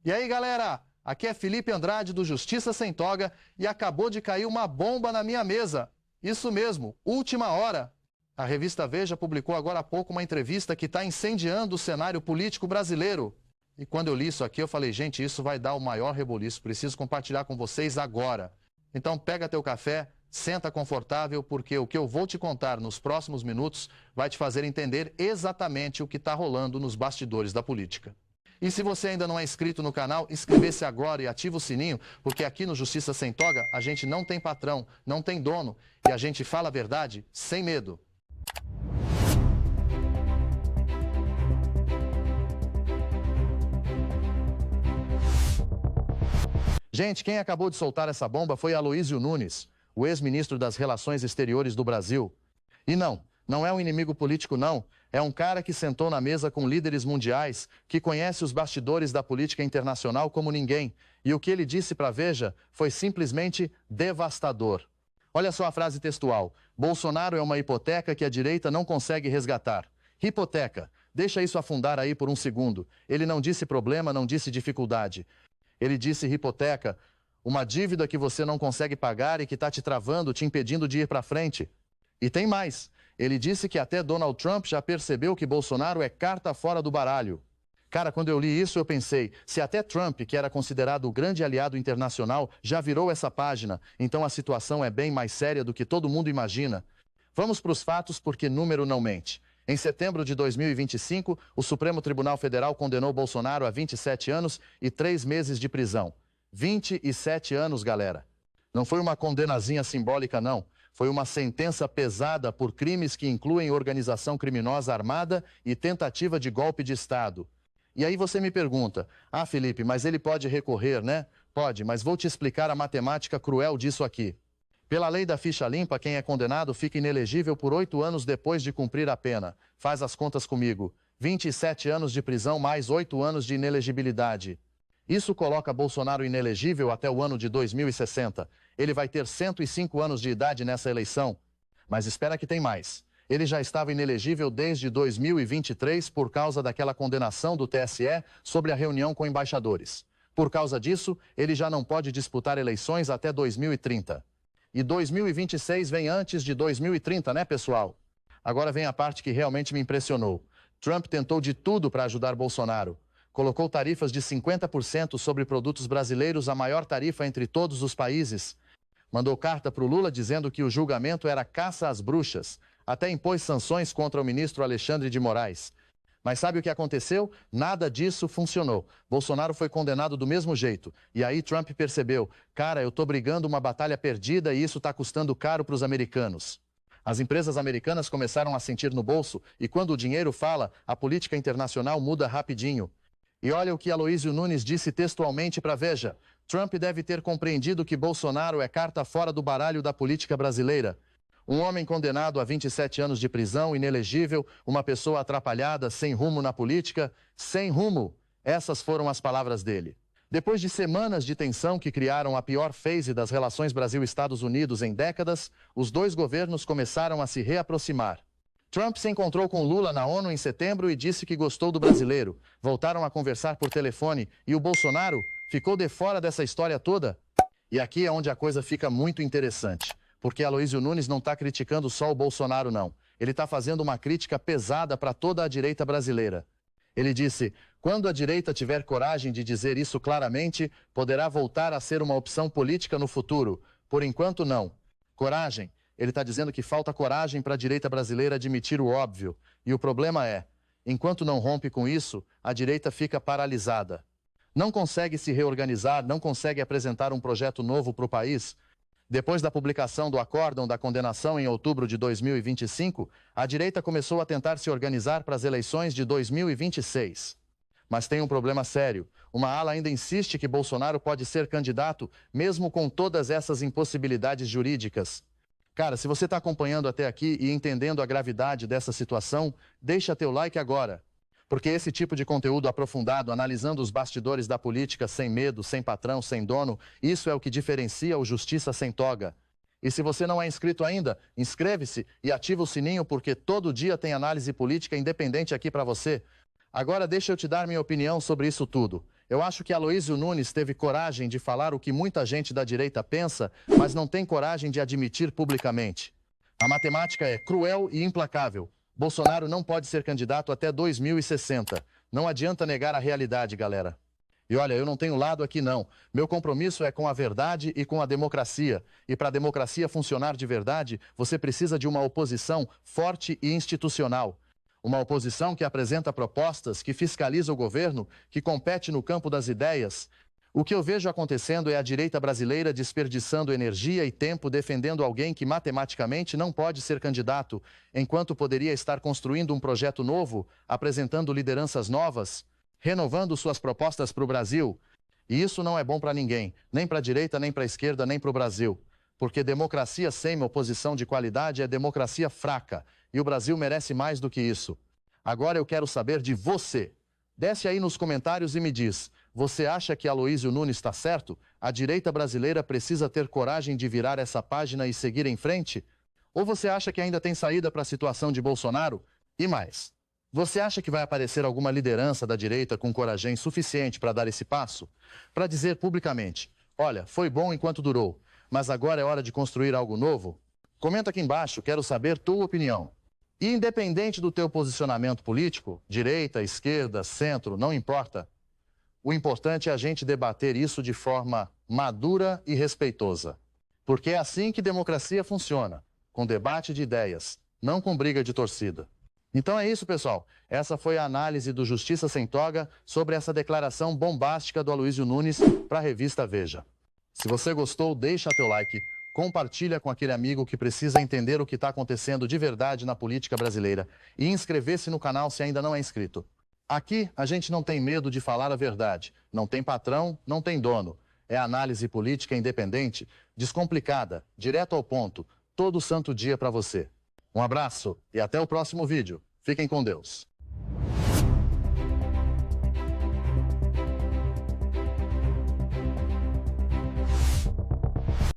E aí, galera? Aqui é Felipe Andrade do Justiça Sem Toga e acabou de cair uma bomba na minha mesa. Isso mesmo, última hora. A revista Veja publicou agora há pouco uma entrevista que está incendiando o cenário político brasileiro. E quando eu li isso aqui, eu falei, gente, isso vai dar o maior reboliço, preciso compartilhar com vocês agora. Então pega teu café, senta confortável, porque o que eu vou te contar nos próximos minutos vai te fazer entender exatamente o que está rolando nos bastidores da política. E se você ainda não é inscrito no canal, inscreva-se agora e ativa o sininho, porque aqui no Justiça Sem Toga a gente não tem patrão, não tem dono e a gente fala a verdade sem medo. Gente, quem acabou de soltar essa bomba foi Aloysio Nunes, o ex-ministro das Relações Exteriores do Brasil. E não é um inimigo político, não. É um cara que sentou na mesa com líderes mundiais, que conhece os bastidores da política internacional como ninguém. E o que ele disse para a Veja foi simplesmente devastador. Olha só a frase textual. Bolsonaro é uma hipoteca que a direita não consegue resgatar. Hipoteca. Deixa isso afundar aí por um segundo. Ele não disse problema, não disse dificuldade. Ele disse hipoteca, uma dívida que você não consegue pagar e que está te travando, te impedindo de ir para frente. E tem mais. Ele disse que até Donald Trump já percebeu que Bolsonaro é carta fora do baralho. Cara, quando eu li isso, eu pensei, se até Trump, que era considerado o grande aliado internacional, já virou essa página, então a situação é bem mais séria do que todo mundo imagina. Vamos para os fatos, porque número não mente. Em setembro de 2025, o Supremo Tribunal Federal condenou Bolsonaro a 27 anos e 3 meses de prisão. 27 anos, galera. Não foi uma condenazinha simbólica, não. Foi uma sentença pesada por crimes que incluem organização criminosa armada e tentativa de golpe de Estado. E aí você me pergunta, Felipe, mas ele pode recorrer, né? Pode, mas vou te explicar a matemática cruel disso aqui. Pela lei da ficha limpa, quem é condenado fica inelegível por 8 anos depois de cumprir a pena. Faz as contas comigo. 27 anos de prisão mais 8 anos de inelegibilidade. Isso coloca Bolsonaro inelegível até o ano de 2060. Ele vai ter 105 anos de idade nessa eleição. Mas espera que tem mais. Ele já estava inelegível desde 2023 por causa daquela condenação do TSE sobre a reunião com embaixadores. Por causa disso, ele já não pode disputar eleições até 2030. E 2026 vem antes de 2030, né, pessoal? Agora vem a parte que realmente me impressionou. Trump tentou de tudo para ajudar Bolsonaro. Colocou tarifas de 50% sobre produtos brasileiros, a maior tarifa entre todos os países. Mandou carta para o Lula dizendo que o julgamento era caça às bruxas. Até impôs sanções contra o ministro Alexandre de Moraes. Mas sabe o que aconteceu? Nada disso funcionou. Bolsonaro foi condenado do mesmo jeito. E aí Trump percebeu, cara, eu estou brigando uma batalha perdida e isso está custando caro para os americanos. As empresas americanas começaram a sentir no bolso e quando o dinheiro fala, a política internacional muda rapidinho. E olha o que Aloysio Nunes disse textualmente para a Veja. Trump deve ter compreendido que Bolsonaro é carta fora do baralho da política brasileira. Um homem condenado a 27 anos de prisão, inelegível, uma pessoa atrapalhada, sem rumo na política, sem rumo. Essas foram as palavras dele. Depois de semanas de tensão que criaram a pior phase das relações Brasil-Estados Unidos em décadas, os dois governos começaram a se reaproximar. Trump se encontrou com Lula na ONU em setembro e disse que gostou do brasileiro. Voltaram a conversar por telefone e o Bolsonaro ficou de fora dessa história toda. E aqui é onde a coisa fica muito interessante. Porque Aloysio Nunes não está criticando só o Bolsonaro, não. Ele está fazendo uma crítica pesada para toda a direita brasileira. Ele disse, quando a direita tiver coragem de dizer isso claramente, poderá voltar a ser uma opção política no futuro. Por enquanto, não. Coragem. Ele está dizendo que falta coragem para a direita brasileira admitir o óbvio. E o problema é, enquanto não rompe com isso, a direita fica paralisada. Não consegue se reorganizar, não consegue apresentar um projeto novo para o país. Depois da publicação do acórdão da condenação em outubro de 2025, a direita começou a tentar se organizar para as eleições de 2026. Mas tem um problema sério. Uma ala ainda insiste que Bolsonaro pode ser candidato, mesmo com todas essas impossibilidades jurídicas. Cara, se você está acompanhando até aqui e entendendo a gravidade dessa situação, deixa teu like agora. Porque esse tipo de conteúdo aprofundado, analisando os bastidores da política sem medo, sem patrão, sem dono, isso é o que diferencia o Justiça Sem Toga. E se você não é inscrito ainda, inscreve-se e ativa o sininho porque todo dia tem análise política independente aqui para você. Agora deixa eu te dar minha opinião sobre isso tudo. Eu acho que Aloísio Nunes teve coragem de falar o que muita gente da direita pensa, mas não tem coragem de admitir publicamente. A matemática é cruel e implacável. Bolsonaro não pode ser candidato até 2060. Não adianta negar a realidade, galera. E olha, eu não tenho lado aqui não. Meu compromisso é com a verdade e com a democracia. E para a democracia funcionar de verdade, você precisa de uma oposição forte e institucional. Uma oposição que apresenta propostas, que fiscaliza o governo, que compete no campo das ideias. O que eu vejo acontecendo é a direita brasileira desperdiçando energia e tempo defendendo alguém que matematicamente não pode ser candidato, enquanto poderia estar construindo um projeto novo, apresentando lideranças novas, renovando suas propostas para o Brasil. E isso não é bom para ninguém, nem para a direita, nem para a esquerda, nem para o Brasil. Porque democracia sem uma oposição de qualidade é democracia fraca. E o Brasil merece mais do que isso. Agora eu quero saber de você. Desce aí nos comentários e me diz, você acha que Aloísio Nunes está certo? A direita brasileira precisa ter coragem de virar essa página e seguir em frente? Ou você acha que ainda tem saída para a situação de Bolsonaro? E mais, você acha que vai aparecer alguma liderança da direita com coragem suficiente para dar esse passo? Para dizer publicamente, olha, foi bom enquanto durou, mas agora é hora de construir algo novo? Comenta aqui embaixo, quero saber tua opinião. E independente do teu posicionamento político, direita, esquerda, centro, não importa. O importante é a gente debater isso de forma madura e respeitosa. Porque é assim que democracia funciona, com debate de ideias, não com briga de torcida. Então é isso, pessoal. Essa foi a análise do Justiça Sem Toga sobre essa declaração bombástica do Aloísio Nunes para a revista Veja. Se você gostou, deixa teu like, compartilha com aquele amigo que precisa entender o que está acontecendo de verdade na política brasileira e inscrever-se no canal se ainda não é inscrito. Aqui a gente não tem medo de falar a verdade, não tem patrão, não tem dono. É análise política independente, descomplicada, direto ao ponto, todo santo dia para você. Um abraço e até o próximo vídeo. Fiquem com Deus.